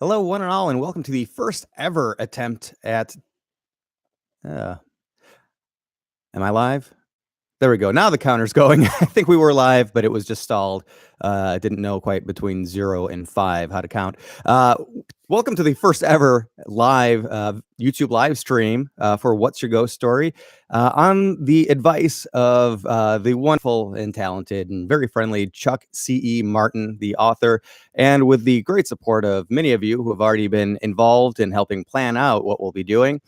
Hello, one and all, and welcome to the first ever attempt at. Uh, am I live? There we go. Now the counter's going. I think we were live, but it was just stalled. I didn't know quite between 0 and 5 how to count. Welcome to the first ever live YouTube live stream for What's Your Ghost Story on the advice of the wonderful and talented and very friendly Chuck C.E. Martin, the author, and with the great support of many of you who have already been involved in helping plan out what we'll be doing.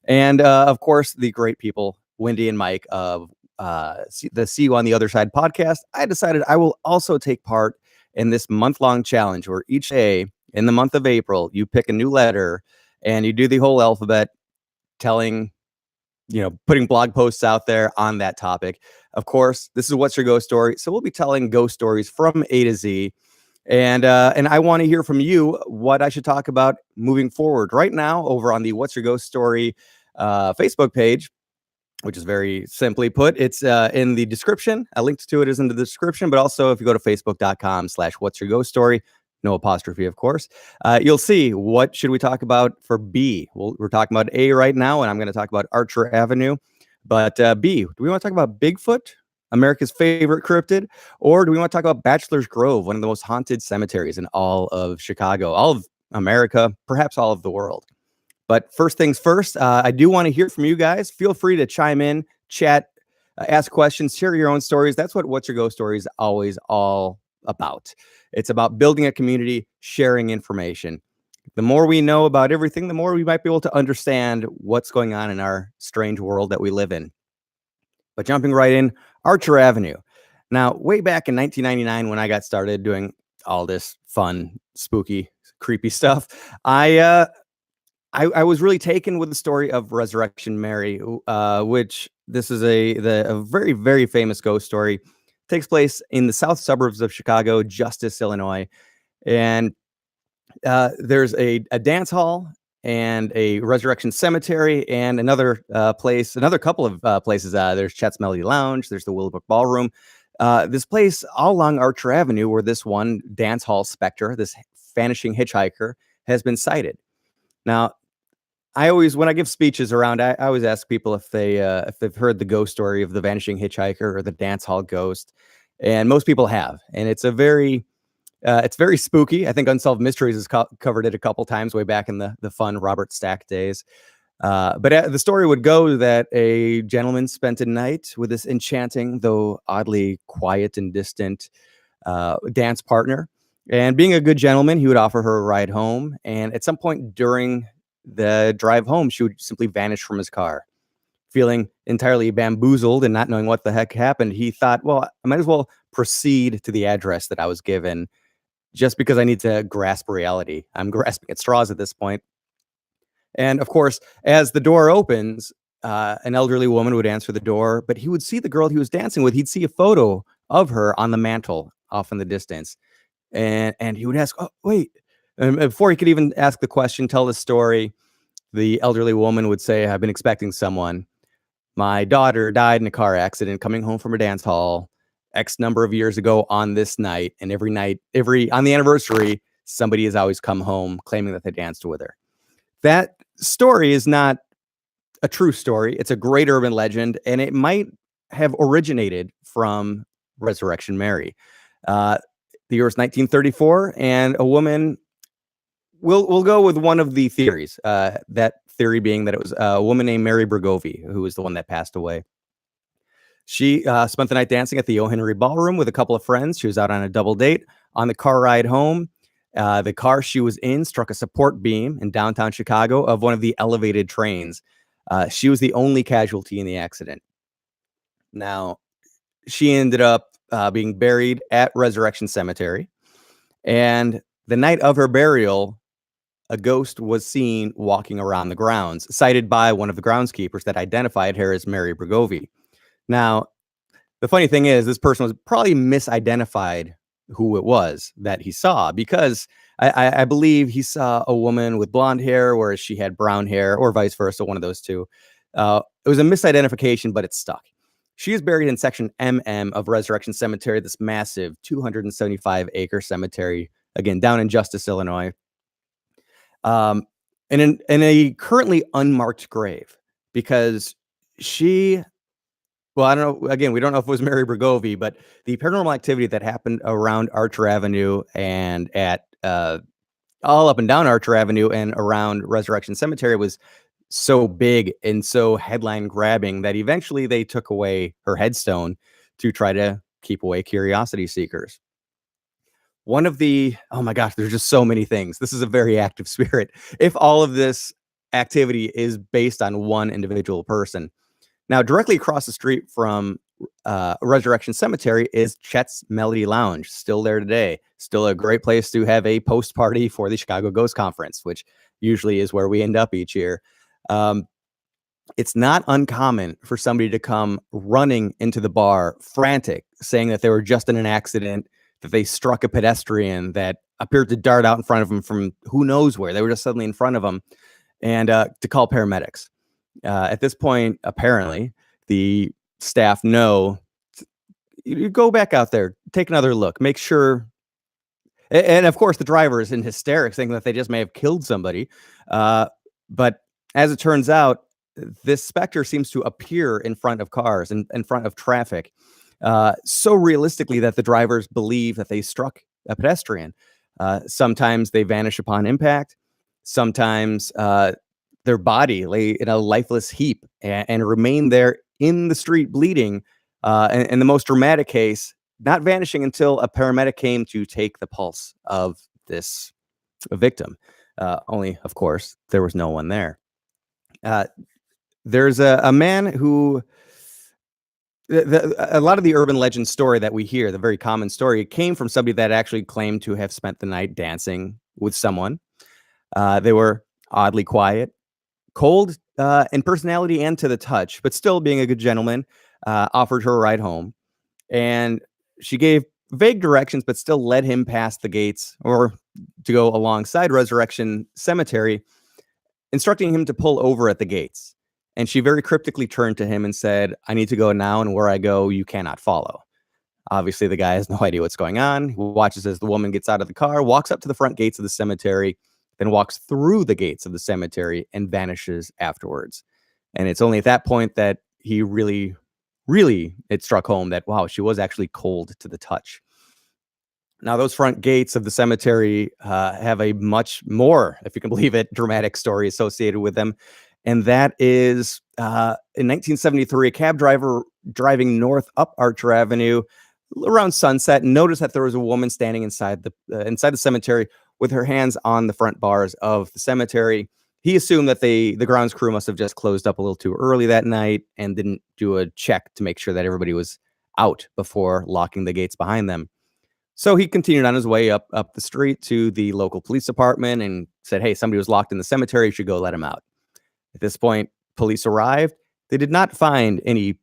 And of course, the great people, Wendy and Mike of the See You on the Other Side podcast. I decided I will also take part in this month-long challenge where each day in the month of April, you pick a new letter and you do the whole alphabet, telling, putting blog posts out there on that topic. Of course, this is What's Your Ghost Story. So we'll be telling ghost stories from A to Z. And I want to hear from you what I should talk about moving forward. Right now, over on the What's Your Ghost Story Facebook page, which is very simply put, it's in the description. A link to it is in the description, but also if you go to facebook.com/What's Your Ghost Story, no apostrophe, of course, you'll see what should we talk about for B. We're talking about A right now, and I'm going to talk about Archer Avenue. But B, do we want to talk about Bigfoot, America's favorite cryptid, or do we want to talk about Bachelor's Grove, one of the most haunted cemeteries in all of Chicago, all of America, perhaps all of the world? But first things first, I do want to hear from you guys. Feel free to chime in, chat, ask questions, share your own stories. That's what What's Your Ghost Story is always all about. It's about building a community, sharing information. The more we know about everything, the more we might be able to understand what's going on in our strange world that we live in. But jumping right in, Archer Avenue. Now, way back in 1999, when I got started doing all this fun, spooky, creepy stuff, I was really taken with the story of Resurrection Mary, which this is a very, very famous ghost story. It takes place in the south suburbs of Chicago, Justice, Illinois. And there's a dance hall and a resurrection cemetery and another couple of places. There's Chet's Melody Lounge. There's the Willowbrook Ballroom. This place all along Archer Avenue, where this one dance hall specter, this vanishing hitchhiker, has been sighted. Now, when I give speeches around, I always ask people if they've heard the ghost story of the vanishing hitchhiker or the dance hall ghost, and most people have. And it's very spooky. I think Unsolved Mysteries has covered it a couple times way back in the fun Robert Stack days. But the story would go that a gentleman spent a night with this enchanting, though oddly quiet and distant, dance partner. And being a good gentleman, he would offer her a ride home. And at some point during the drive home, she would simply vanish from his car. Feeling entirely bamboozled and not knowing what the heck happened, he thought, well, I might as well proceed to the address that I was given, just because I need to grasp reality. I'm grasping at straws at this point. And of course, as the door opens, an elderly woman would answer the door, but he would see the girl he was dancing with. He'd see a photo of her on the mantle off in the distance. And he would ask, oh, wait. And before he could even ask the question, tell the story, the elderly woman would say, I've been expecting someone. My daughter died in a car accident coming home from a dance hall X number of years ago on this night. And every night, on the anniversary, somebody has always come home claiming that they danced with her. That story is not a true story. It's a great urban legend, and it might have originated from Resurrection Mary. The year was 1934, and a woman. We'll go with one of the theories. That theory being that it was a woman named Mary Bergovi, who was the one that passed away. She spent the night dancing at the O. Henry Ballroom with a couple of friends. She was out on a double date. On the car ride home, the car she was in struck a support beam in downtown Chicago of one of the elevated trains. She was the only casualty in the accident. Now, she ended up being buried at Resurrection Cemetery. And the night of her burial, a ghost was seen walking around the grounds, cited by one of the groundskeepers that identified her as Mary Bergovi. Now, the funny thing is, this person was probably misidentified who it was that he saw, because I believe he saw a woman with blonde hair, whereas she had brown hair, or vice versa, one of those two. It was a misidentification, but it stuck. She is buried in section MM of Resurrection Cemetery, this massive 275-acre cemetery, again, down in Justice, Illinois. um, in a currently unmarked grave because she well, I don't know. Again, we don't know if it was Mary Bergovi, but the paranormal activity that happened around Archer Avenue and at all up and down Archer Avenue and around Resurrection Cemetery was so big and so headline grabbing that eventually they took away her headstone to try to keep away curiosity seekers. One of the oh my gosh, there's just so many things. This is a very active spirit. If all of this activity is based on one individual person. Now, directly across the street from Resurrection Cemetery is Chet's Melody Lounge, still there today. Still a great place to have a post party for the Chicago Ghost Conference, which usually is where we end up each year. Um, it's not uncommon for somebody to come running into the bar, frantic, saying that they were just in an accident, that they struck a pedestrian that appeared to dart out in front of them from who knows where. They were just suddenly in front of them, and to call paramedics. At this point, apparently, the staff know you go back out there, take another look, make sure. And of course, the driver is in hysterics, thinking that they just may have killed somebody. But as it turns out, this specter seems to appear in front of cars and in front of traffic so realistically that the drivers believe that they struck a pedestrian. Sometimes they vanish upon impact. Sometimes their body lay in a lifeless heap and remain there in the street bleeding. And in the most dramatic case, not vanishing until a paramedic came to take the pulse of this victim. Only, of course, there was no one there. There's a man who a lot of the urban legend story that we hear, the very common story, it came from somebody that actually claimed to have spent the night dancing with someone. They were oddly quiet, cold in personality and to the touch, but still being a good gentleman, offered her a ride home. And she gave vague directions, but still led him past the gates or to go alongside Resurrection Cemetery, instructing him to pull over at the gates. And she very cryptically turned to him and said, "I need to go now, and where I go, you cannot follow." Obviously, the guy has no idea what's going on. He watches as the woman gets out of the car, walks up to the front gates of the cemetery, then walks through the gates of the cemetery and vanishes afterwards. And it's only at that point that he really, it struck home that, wow, she was actually cold to the touch. Now, those front gates of the cemetery have a much more, if you can believe it, dramatic story associated with them. And that is in 1973, a cab driver driving north up Archer Avenue around sunset noticed that there was a woman standing inside the cemetery with her hands on the front bars of the cemetery. He assumed that the grounds crew must have just closed up a little too early that night and didn't do a check to make sure that everybody was out before locking the gates behind them. So he continued on his way up the street to the local police department and said, "Hey, somebody was locked in the cemetery. You should go let him out." At this point, police arrived. They did not find any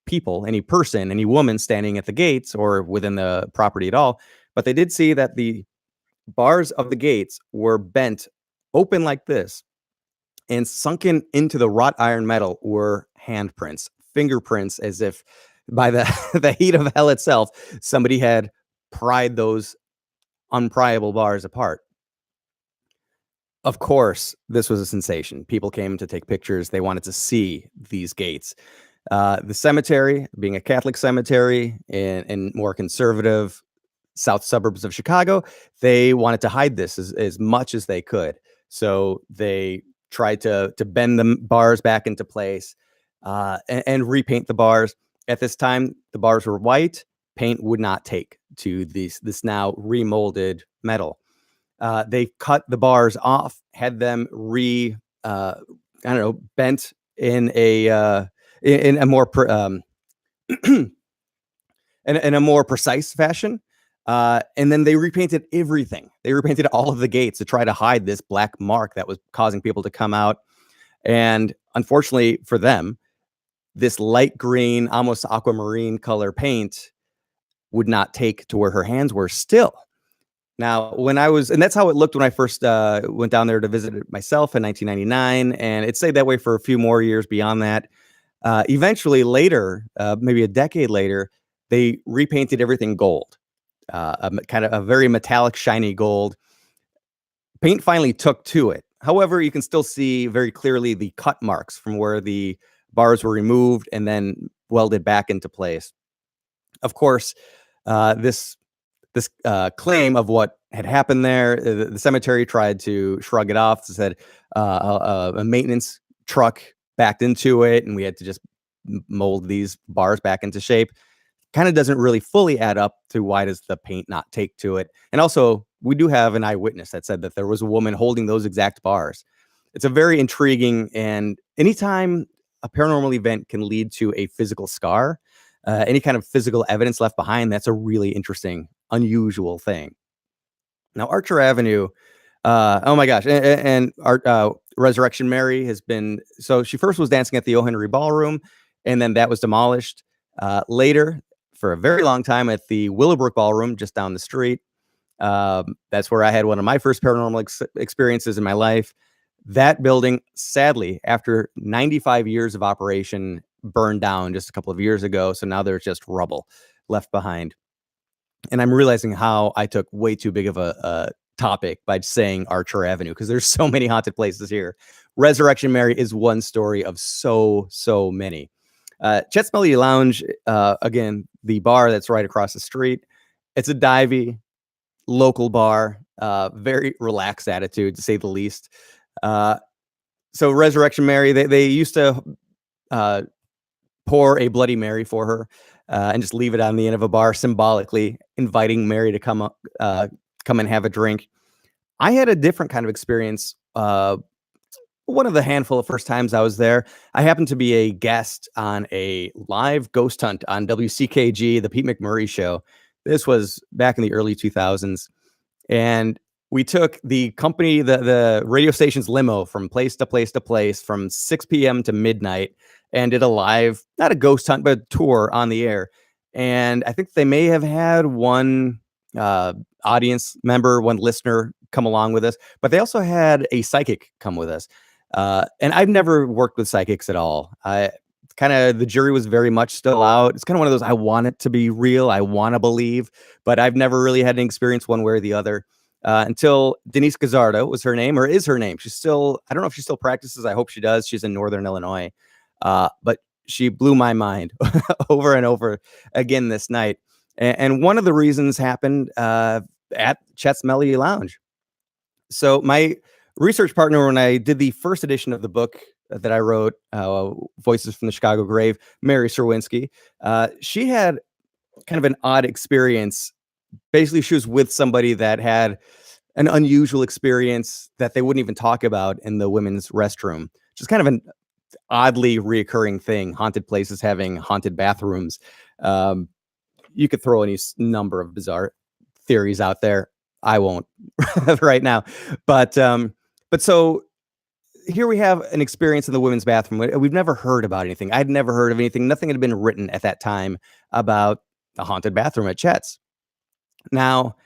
people, any person, any woman standing at the gates or within the property at all. But they did see that the bars of the gates were bent open like this, and sunken into the wrought iron metal were handprints, fingerprints, as if by the, the heat of hell itself, somebody had pried those unpriable bars apart. Of course, this was a sensation. People came to take pictures. They wanted to see these gates. The cemetery, being a Catholic cemetery in more conservative south suburbs of Chicago, they wanted to hide this as much as they could. So they tried to bend the bars back into place and repaint the bars. At this time, the bars were white. Paint would not take to this now remolded metal. They cut the bars off, had them bent in a more in a more precise fashion. And then they repainted everything. They repainted all of the gates to try to hide this black mark that was causing people to come out. And unfortunately for them, this light green, almost aquamarine color paint would not take to where her hands were still. Now, and that's how it looked when I first went down there to visit it myself in 1999. And it stayed that way for a few more years beyond that. Eventually later, maybe a decade later, they repainted everything gold, kind of a very metallic, shiny gold. Paint finally took to it. However, you can still see very clearly the cut marks from where the bars were removed and then welded back into place. Of course, this claim of what had happened there, the cemetery tried to shrug it off. Said a maintenance truck backed into it, and we had to just mold these bars back into shape. Kind of doesn't really fully add up to why does the paint not take to it. And also, we do have an eyewitness that said that there was a woman holding those exact bars. It's a very intriguing, and anytime a paranormal event can lead to a physical scar, any kind of physical evidence left behind, that's a really interesting, unusual thing. Now, Archer Avenue, oh my gosh, and Resurrection Mary has been, so she first was dancing at the O. Henry Ballroom, and then that was demolished. Later, for a very long time, at the Willowbrook Ballroom just down the street. That's where I had one of my first paranormal experiences in my life. That building, sadly, after 95 years of operation, burned down just a couple of years ago. So now there's just rubble left behind. And I'm realizing how I took way too big of a topic by saying Archer Avenue, because there's so many haunted places here. Resurrection Mary is one story of so many. Chet's Melody Lounge, again, the bar that's right across the street. It's a divey local bar, very relaxed attitude, to say the least. So Resurrection Mary, they used to pour a Bloody Mary for her and just leave it on the end of a bar, symbolically inviting Mary to come and have a drink. I had a different kind of experience. One of the handful of first times I was there, I happened to be a guest on a live ghost hunt on WCKG, the Pete McMurray Show. This was back in the early 2000s. And we took the company, the radio station's limo from place to place to place from 6 p.m. to midnight, and did a live, not a ghost hunt, but a tour on the air. And I think they may have had one audience member, one listener come along with us, but they also had a psychic come with us. And I've never worked with psychics at all. The jury was very much still out. It's kind of one of those, I want it to be real, I want to believe, but I've never really had an experience one way or the other. Until Denise Gazzardo was her name, or is her name. She's still, I don't know if she still practices. I hope she does. She's in Northern Illinois. But she blew my mind over and over again this night. And one of the reasons happened at Chet's Melody Lounge. So my research partner, when I did the first edition of the book that I wrote, Voices from the Chicago Grave, Mary Serwinski, she had kind of an odd experience. Basically, she was with somebody that had an unusual experience that they wouldn't even talk about in the women's restroom. Just kind of an oddly reoccurring thing. Haunted places having haunted bathrooms. You could throw any number of bizarre theories out there. I won't right now. But so here we have an experience in the women's bathroom. We've never heard about anything. I'd never heard of anything. Nothing had been written at that time about a haunted bathroom at Chet's. Now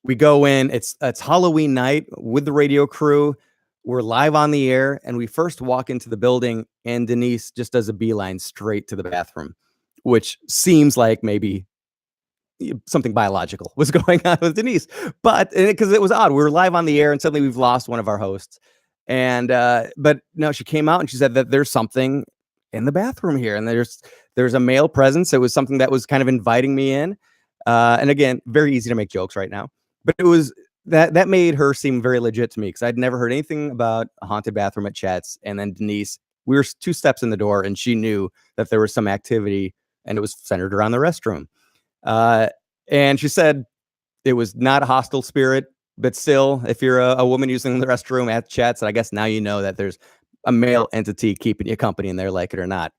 we go in, it's Halloween night with the radio crew. We're live on the air, and we first walk into the building, and Denise just does a beeline straight to the bathroom, which seems like maybe something biological was going on with Denise. But because it was odd, we were live on the air, and suddenly we've lost one of our hosts. And but no, she came out and she said that there's something in the bathroom here, and there's a male presence. It was something that was kind of inviting me in. And again, very easy to make jokes right now, but it was that made her seem very legit to me, because I'd never heard anything about a haunted bathroom at Chet's. And then Denise, we were 2 steps in the door, and she knew that there was some activity, and it was centered around the restroom. And she said it was not a hostile spirit, but still, if you're a woman using the restroom at Chet's, I guess now you know that there's a male entity keeping you company in there, like it or not.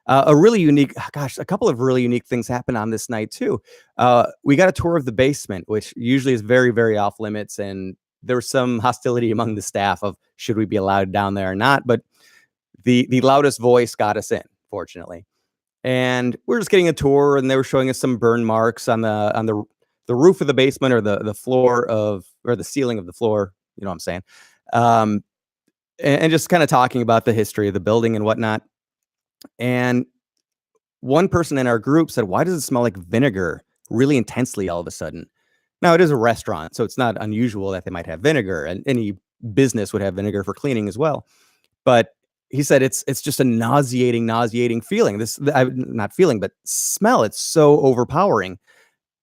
A couple of really unique things happened on this night too. We got a tour of the basement, which usually is very, very off limits. And there was some hostility among the staff of should we be allowed down there or not. But the loudest voice got us in, fortunately. And we're just getting a tour, and they were showing us some burn marks on the roof of the basement, or the floor or the ceiling of the floor. You know what I'm saying? And just kind of talking about the history of the building and whatnot. And one person in our group said, "Why does it smell like vinegar really intensely all of a sudden?" Now, it is a restaurant, so it's not unusual that they might have vinegar. And any business would have vinegar for cleaning as well. But he said it's just a nauseating feeling. Not feeling, but smell. It's so overpowering.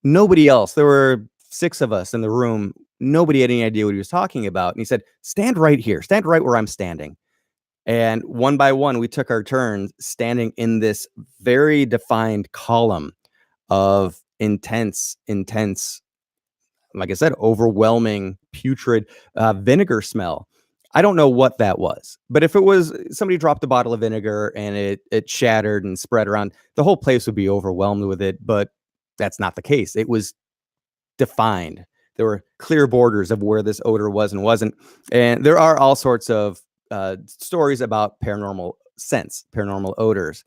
Nobody else. There were 6 of us in the room. Nobody had any idea what he was talking about. And he said, "Stand right here. Stand right where I'm standing." And one by one, we took our turns standing in this very defined column of intense, like I said, overwhelming, putrid vinegar smell. I don't know what that was, but if it was somebody dropped a bottle of vinegar and it shattered and spread around, the whole place would be overwhelmed with it. But that's not the case. It was defined. There were clear borders of where this odor was and wasn't. And there are all sorts of stories about paranormal scents, paranormal odors,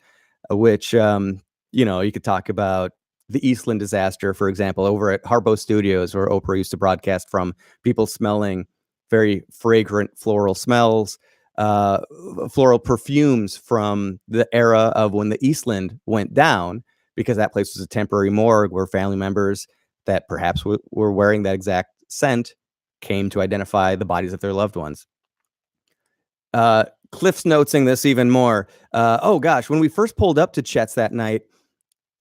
which you could talk about the Eastland disaster, for example, over at Harpo Studios, where Oprah used to broadcast from, people smelling very fragrant floral smells, floral perfumes from the era of when the Eastland went down, because that place was a temporary morgue where family members that perhaps were wearing that exact scent came to identify the bodies of their loved ones. Cliff's noting this even more. Oh gosh, when we first pulled up to Chet's that night,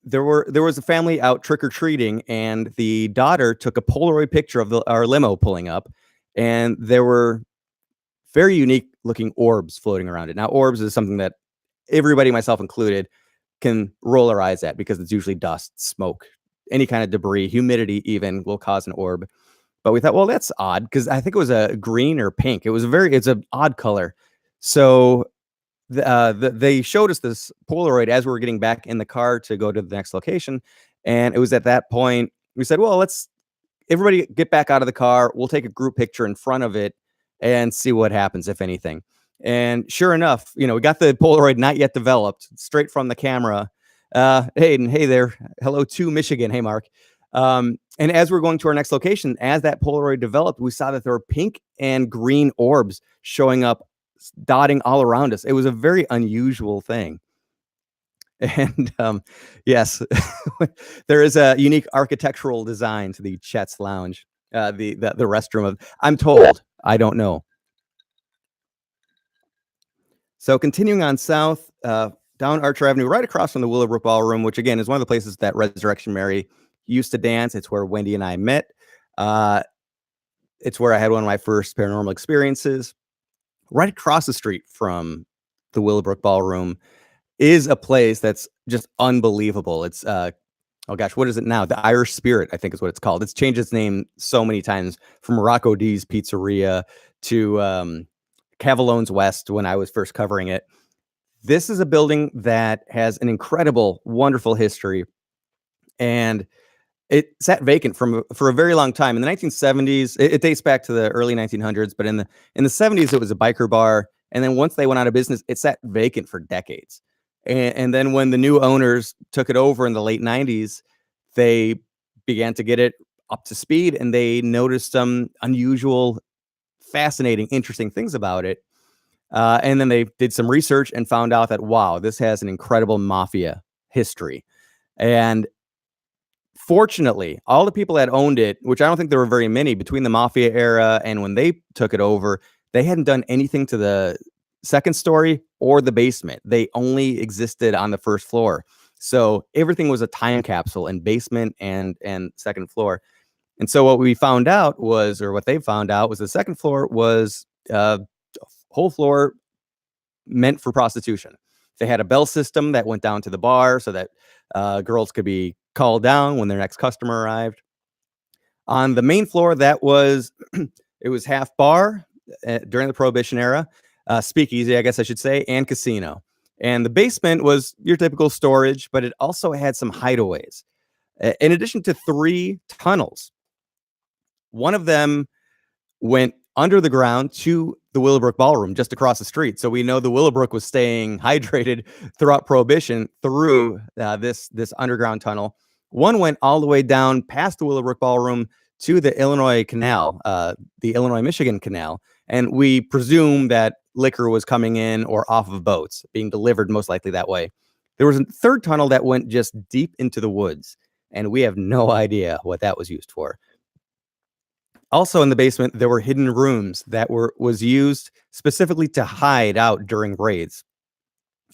there was a family out trick-or-treating, and the daughter took a Polaroid picture of our limo pulling up, and there were very unique looking orbs floating around it. Now, orbs is something that everybody, myself included, can roll their eyes at, because it's usually dust, smoke, any kind of debris, humidity even will cause an orb. But we thought, well, that's odd, because I think it was a green or pink. It's an odd color. So they showed us this Polaroid as we were getting back in the car to go to the next location. And it was at that point we said, well, let's everybody get back out of the car. We'll take a group picture in front of it and see what happens, if anything. And sure enough, we got the Polaroid not yet developed, straight from the camera. Hayden, hey there. Hello to Michigan. Hey, Mark. And as we're going to our next location, as that Polaroid developed, we saw that there were pink and green orbs showing up, dotting all around us. It was a very unusual thing. And yes, there is a unique architectural design to the Chet's Lounge, the restroom of, I'm told, I don't know. So continuing on south, down Archer Avenue, right across from the Willowbrook Ballroom, which again is one of the places that Resurrection Mary used to dance. It's where Wendy and I met. It's where I had one of my first paranormal experiences. Right across the street from the Willowbrook Ballroom is a place that's just unbelievable. It's oh gosh, what is it now? The Irish Spirit, I think is what it's called. It's changed its name so many times, from Rocco D's Pizzeria to Cavalone's West when I was first covering it. This is a building that has an incredible, wonderful history, and it sat vacant for a very long time. In the 1970s, it dates back to the early 1900s, but in the 70s, it was a biker bar. And then once they went out of business, it sat vacant for decades. And then when the new owners took it over in the late 90s, they began to get it up to speed, and they noticed some unusual, fascinating, interesting things about it. And then they did some research and found out that, wow, this has an incredible mafia history. And fortunately, all the people that owned it, which I don't think there were very many between the mafia era and when they took it over, they hadn't done anything to the second story or the basement. They only existed on the first floor. So everything was a time capsule in basement and second floor. And so what we found out was, or what they found out was, the second floor was whole floor meant for prostitution. They had a bell system that went down to the bar so that girls could be called down when their next customer arrived. On the main floor, that was it was half bar during the Prohibition era, speakeasy, I guess I should say, and casino. And the basement was your typical storage, but it also had some hideaways. In addition to 3 tunnels, one of them went under the ground to the Willowbrook Ballroom just across the street. So we know the Willowbrook was staying hydrated throughout Prohibition through this underground tunnel. One went all the way down past the Willowbrook Ballroom to the Illinois Canal, the Illinois-Michigan Canal. And we presume that liquor was coming in or off of boats, being delivered most likely that way. There was a third tunnel that went just deep into the woods, and we have no idea what that was used for. Also in the basement, there were hidden rooms that was used specifically to hide out during raids.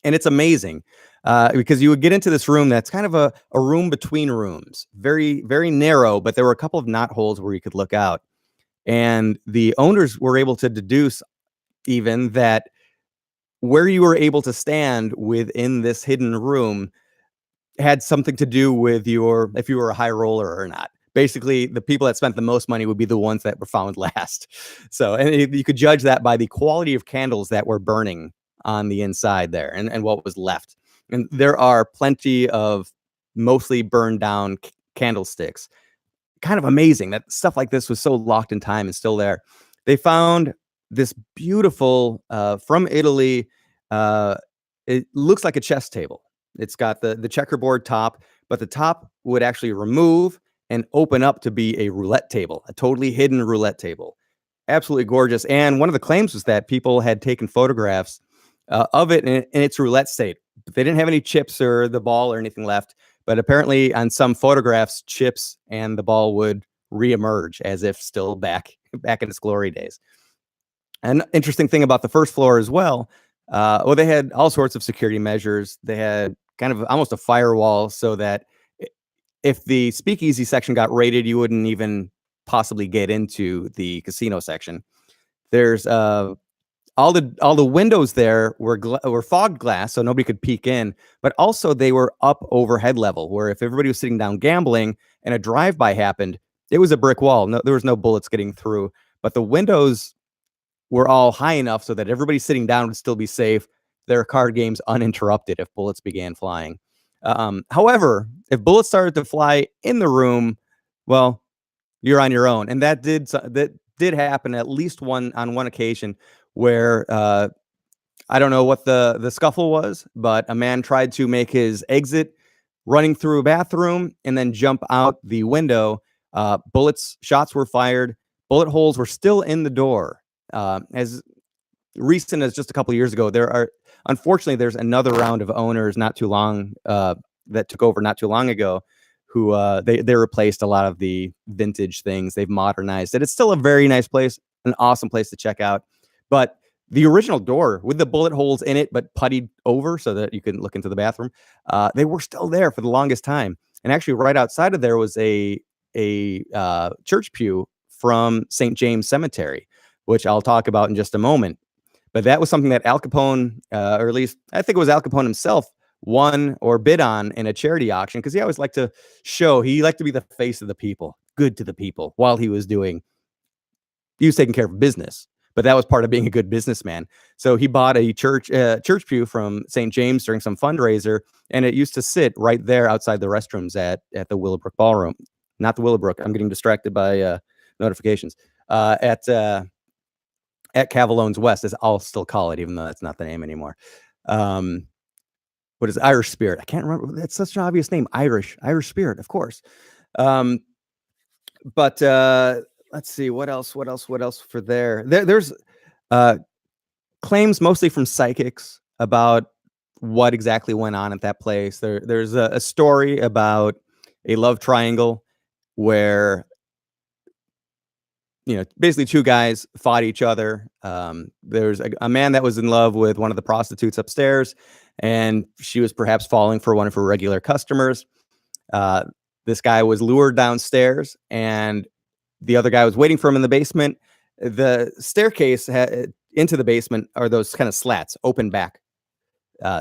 And it's amazing because you would get into this room that's kind of a room between rooms, very, very narrow, but there were a couple of knot holes where you could look out. And the owners were able to deduce even that where you were able to stand within this hidden room had something to do with if you were a high roller or not. Basically, the people that spent the most money would be the ones that were found last. So, and you could judge that by the quality of candles that were burning on the inside there and what was left. And there are plenty of mostly burned down candlesticks. Kind of amazing that stuff like this was so locked in time and still there. They found this beautiful from Italy. It looks like a chess table. It's got the checkerboard top, but the top would actually remove and open up to be a roulette table, a totally hidden roulette table. Absolutely gorgeous. And one of the claims was that people had taken photographs of it in its roulette state. They didn't have any chips or the ball or anything left. But apparently on some photographs, chips and the ball would reemerge as if still back in its glory days. An interesting thing about the first floor as well, they had all sorts of security measures. They had kind of almost a firewall so that if the speakeasy section got raided, you wouldn't even possibly get into the casino section. There's all the windows there were fogged glass, so nobody could peek in. But also they were up over head level, where if everybody was sitting down gambling and a drive-by happened, it was a brick wall. No, there was no bullets getting through. But the windows were all high enough so that everybody sitting down would still be safe. Their card games uninterrupted if bullets began flying. However, if bullets started to fly in the room, well, you're on your own. And that did happen at least on one occasion where I don't know what the scuffle was, but a man tried to make his exit running through a bathroom and then jump out the window. Shots were fired. Bullet holes were still in the door. As recent as just a couple of years ago, unfortunately, there's another round of owners that took over not too long ago, who they replaced a lot of the vintage things. They've modernized it. It's still a very nice place, an awesome place to check out. But the original door with the bullet holes in it, but puttied over so that you can look into the bathroom, they were still there for the longest time. And actually, right outside of there was a church pew from St. James Cemetery, which I'll talk about in just a moment. But that was something that Al Capone, or at least I think it was Al Capone himself, won or bid on in a charity auction, because he always liked to be the face of the people, good to the people, while he was taking care of business. But that was part of being a good businessman. So he bought a church pew from St. James during some fundraiser, and it used to sit right there outside the restrooms at the Willowbrook Ballroom. Not the Willowbrook. I'm getting distracted by notifications. At Cavalone's West, as I'll still call it, even though that's not the name anymore. What is it? Irish Spirit? I can't remember. That's such an obvious name. Irish Spirit, of course. But let's see what else for there. There's claims mostly from psychics about what exactly went on at that place. There's a story about a love triangle where basically two guys fought each other. There's a man that was in love with one of the prostitutes upstairs, and she was perhaps falling for one of her regular customers. This guy was lured downstairs, and the other guy was waiting for him in the basement. The staircase into the basement are those kind of slats, open back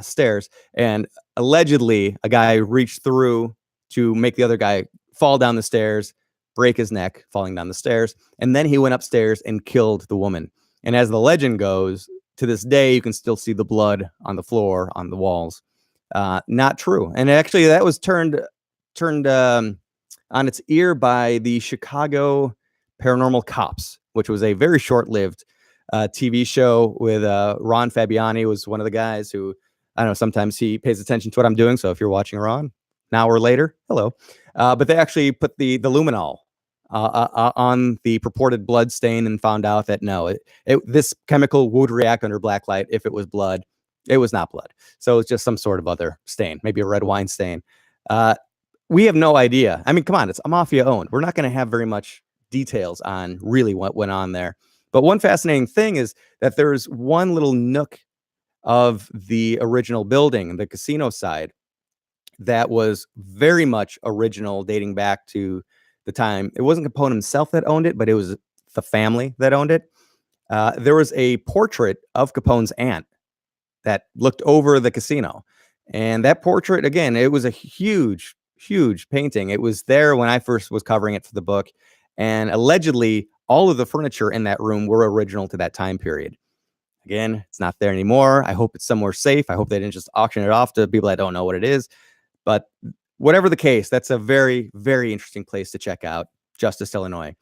stairs. And allegedly, a guy reached through to make the other guy fall down the stairs, break his neck falling down the stairs. And then he went upstairs and killed the woman. And as the legend goes, to this day, you can still see the blood on the floor, on the walls. Not true. And actually, that was turned on its ear by the Chicago Paranormal Cops, which was a very short-lived TV show with Ron Fabiani was one of the guys who, I don't know, sometimes he pays attention to what I'm doing. So if you're watching Ron, an hour later, hello. But they actually put the luminol on the purported blood stain and found out that no, this chemical would react under black light if it was blood. It was not blood. So it's just some sort of other stain, maybe a red wine stain. We have no idea. I mean, come on, it's a mafia owned. We're not going to have very much details on really what went on there. But one fascinating thing is that there's one little nook of the original building, the casino side, that was very much original, dating back to the time. It wasn't Capone himself that owned it, but it was the family that owned it. There was a portrait of Capone's aunt that looked over the casino. And that portrait, again, it was a huge, huge painting. It was there when I first was covering it for the book. And allegedly, all of the furniture in that room were original to that time period. Again, it's not there anymore. I hope it's somewhere safe. I hope they didn't just auction it off to people that don't know what it is. But whatever the case, that's a very, very interesting place to check out, Justice, Illinois.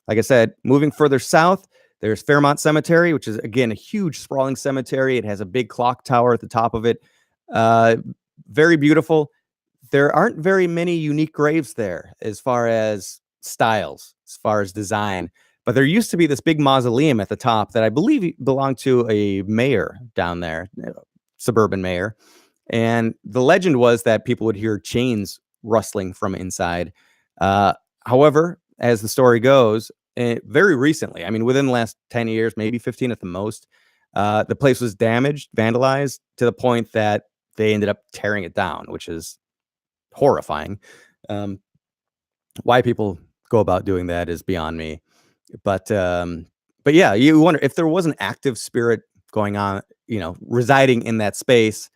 Like I said, moving further south, there's Fairmont Cemetery, which is, again, a huge sprawling cemetery. It has a big clock tower at the top of it. Very beautiful. There aren't very many unique graves there as far as styles, as far as design. But there used to be this big mausoleum at the top that I believe belonged to a mayor down there, suburban mayor. And the legend was that people would hear chains rustling from inside. However, as the story goes, very recently, I mean, within the last 10 years, maybe 15 at the most, the place was damaged, vandalized to the point that they ended up tearing it down, which is horrifying. Why people go about doing that is beyond me. But yeah, you wonder if there was an active spirit going on, residing in that space.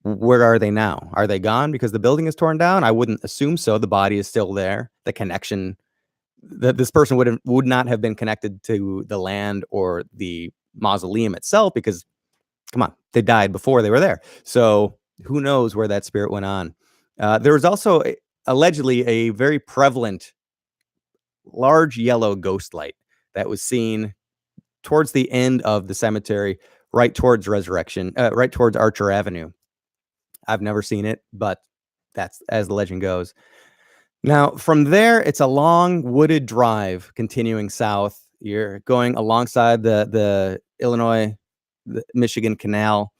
Where are they now? Are they gone because the building is torn down? I wouldn't assume so. The body is still there. The connection that this person would not have been connected to the land or the mausoleum itself, because come on, they died before they were there. So who knows where that spirit went on? There was also allegedly a very prevalent large yellow ghost light that was seen towards the end of the cemetery, right towards right towards Archer Avenue. I've never seen it, but that's as the legend goes. Now, from there, it's a long wooded drive continuing south. You're going alongside the Illinois, the Michigan Canal.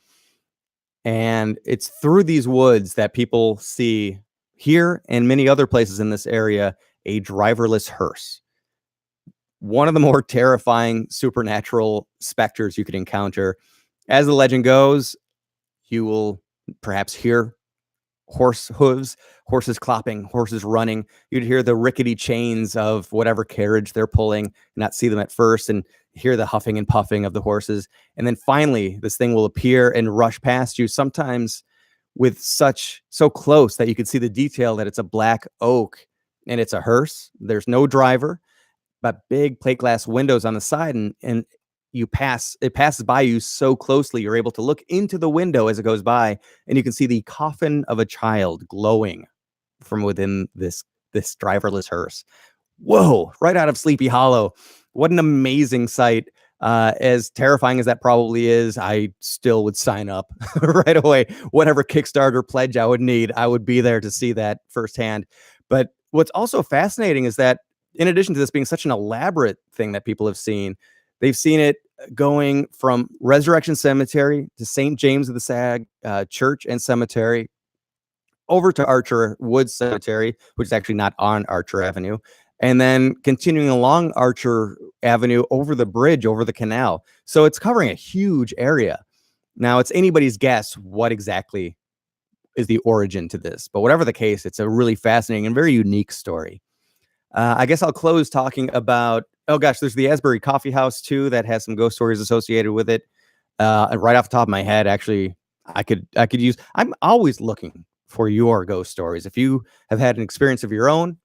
And it's through these woods that people see here and many other places in this area a driverless hearse. One of the more terrifying supernatural specters you could encounter. As the legend goes, you will perhaps hear horse hooves, horses clopping, horses running. You'd hear the rickety chains of whatever carriage they're pulling, not see them at first, and hear the huffing and puffing of the horses. And then finally, this thing will appear and rush past you, sometimes with so close that you can see the detail that it's a black oak and it's a hearse. There's no driver, but big plate glass windows on the side, and it passes by you so closely, you're able to look into the window as it goes by, and you can see the coffin of a child glowing from within this driverless hearse. Whoa, right out of Sleepy Hollow. What an amazing sight. As terrifying as that probably is, I still would sign up right away. Whatever Kickstarter pledge I would need, I would be there to see that firsthand. But what's also fascinating is that in addition to this being such an elaborate thing that people have seen, they've seen it going from Resurrection Cemetery to St. James of the Sag Church and Cemetery, over to Archer Woods Cemetery, which is actually not on Archer Avenue, and then continuing along Archer Avenue over the bridge, over the canal. So it's covering a huge area. Now, it's anybody's guess what exactly is the origin to this, but whatever the case, it's a really fascinating and very unique story. I guess I'll close talking about, oh gosh, there's the Asbury Coffee House too that has some ghost stories associated with it. Right off the top of my head, actually, I could use. I'm always looking for your ghost stories. If you have had an experience of your own,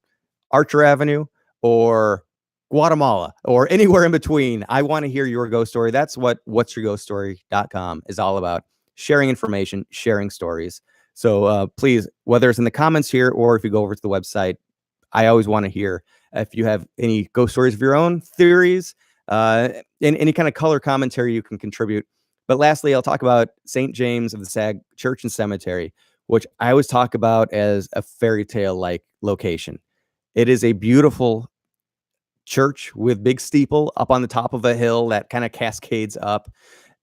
Archer Avenue or Guatemala or anywhere in between, I want to hear your ghost story. That's what whatsyourghoststory.com is all about: sharing information, sharing stories. So please, whether it's in the comments here or if you go over to the website, I always want to hear if you have any ghost stories of your own, theories, and any kind of color commentary you can contribute. But lastly, I'll talk about St. James of the Sag Church and Cemetery, which I always talk about as a fairy tale-like location. It is a beautiful church with big steeple up on the top of a hill that kind of cascades up.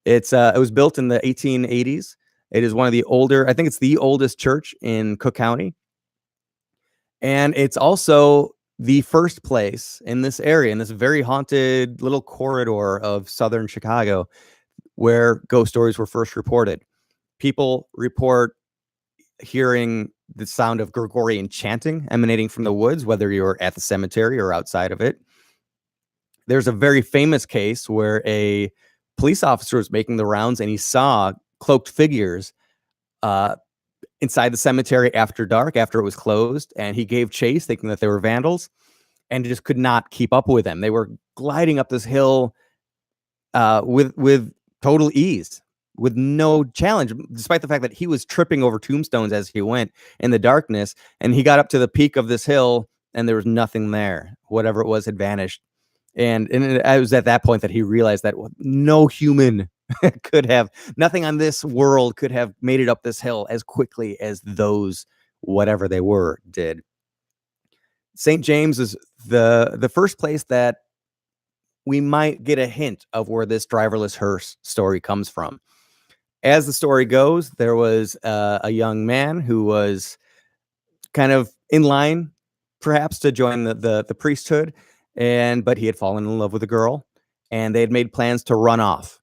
It was built in the 1880s. It is one of the older, I think it's the oldest church in Cook County. And it's also the first place in this area, in this very haunted little corridor of southern Chicago, where ghost stories were first reported. People report hearing the sound of Gregorian chanting emanating from the woods, whether you're at the cemetery or outside of it. There's a very famous case where a police officer was making the rounds and he saw cloaked figures uh, inside the cemetery after dark, after it was closed, and he gave chase, thinking that they were vandals, and just could not keep up with them. They were gliding up this hill with total ease, with no challenge, despite the fact that he was tripping over tombstones as he went in the darkness. And he got up to the peak of this hill, and there was nothing there. Whatever it was had vanished. And it was at that point that he realized that no human could have, nothing on this world could have made it up this hill as quickly as those, whatever they were, did. St. James is the first place that we might get a hint of where this driverless hearse story comes from. As the story goes, there was a young man who was kind of in line, perhaps, to join the priesthood, but he had fallen in love with a girl, and they had made plans to run off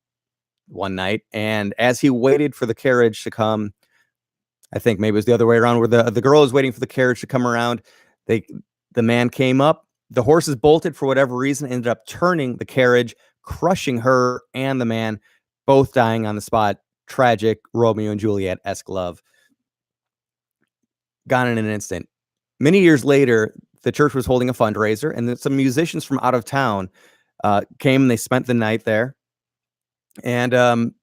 one night. And as he waited for the carriage to come, I think maybe it was the other way around, where the girl was waiting for the carriage to come around. The man came up. The horses bolted for whatever reason, ended up turning the carriage, crushing her and the man, both dying on the spot. Tragic Romeo and Juliet-esque love. Gone in an instant. Many years later, the church was holding a fundraiser, and some musicians from out of town came, and they spent the night there. And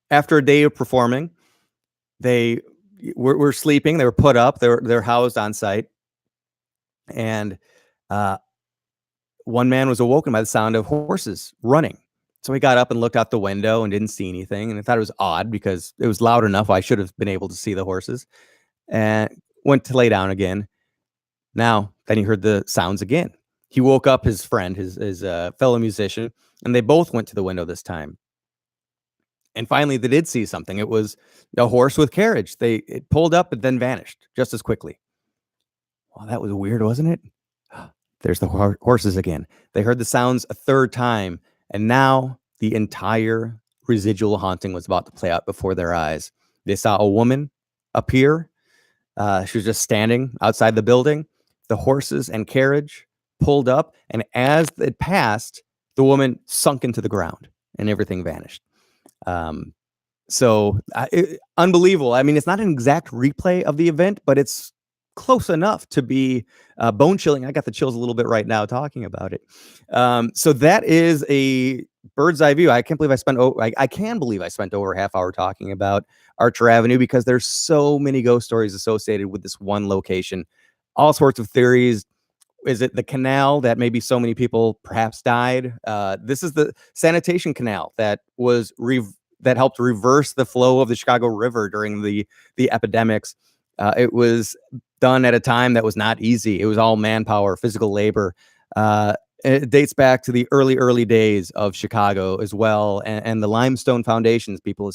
after a day of performing, they were sleeping. They were put up. They're housed on site. And one man was awoken by the sound of horses running. So he got up and looked out the window and didn't see anything. And I thought it was odd because it was loud enough. I should have been able to see the horses, and went to lay down again. Now, then he heard the sounds again. He woke up his friend, his fellow musician, and they both went to the window this time. And finally, they did see something. It was a horse with carriage. It pulled up and then vanished just as quickly. Well, that was weird, wasn't it? There's the horses again. They heard the sounds a third time, and now the entire residual haunting was about to play out before their eyes. They saw a woman appear. She was just standing outside the building. The horses and carriage pulled up, and as it passed, the woman sunk into the ground, and everything vanished. Unbelievable. I mean, it's not an exact replay of the event, but it's close enough to be bone chilling. I got the chills a little bit right now talking about it. So that is a bird's eye view. I can't believe I can believe I spent over a half hour talking about Archer Avenue, because there's so many ghost stories associated with this one location. All sorts of theories. Is it the canal that maybe so many people perhaps died? This is the sanitation canal that was that helped reverse the flow of the Chicago River during the epidemics. It was done at a time that was not easy. It was all manpower, physical labor. It dates back to the early days of Chicago as well. And the limestone foundations, people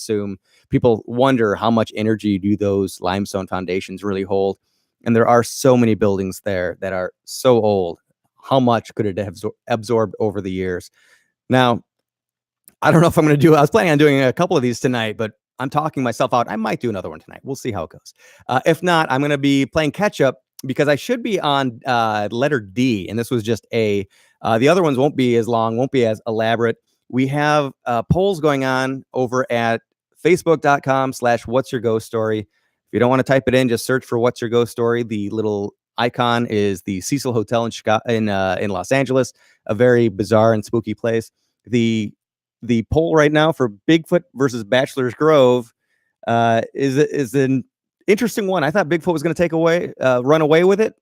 wonder how much energy do those limestone foundations really hold? And there are so many buildings there that are so old. How much could it have absorbed over the years? Now, I don't know if I was planning on doing a couple of these tonight, but I'm talking myself out. I might do another one tonight. We'll see how it goes. If not, I'm going to be playing catch up, because I should be on letter D, and this was just A. The other ones won't be as long, won't be as elaborate. We have polls going on over at facebook.com/what's your ghost story. If you don't want to type it in, just search for What's Your Ghost Story. The little icon is the Cecil Hotel in Chicago, in Los Angeles, a very bizarre and spooky place. The poll right now for Bigfoot versus Bachelor's Grove is an interesting one. I thought Bigfoot was going to run away with it,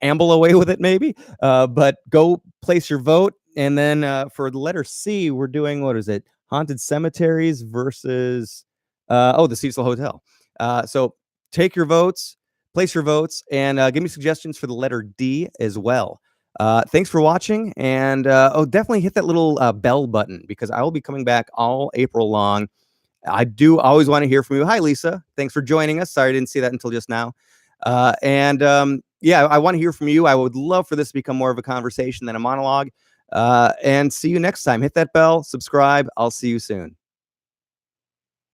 amble away with it maybe, but go place your vote. And then for the letter C, we're doing, what is it? Haunted cemeteries versus, the Cecil Hotel. So take your votes, place your votes, and give me suggestions for the letter D as well. Thanks for watching, and definitely hit that little bell button, because I will be coming back all April long. I do always want to hear from you. Hi, Lisa. Thanks for joining us. Sorry I didn't see that until just now. And Yeah, I want to hear from you. I would love for this to become more of a conversation than a monologue. And see you next time. Hit that bell, subscribe. I'll see you soon.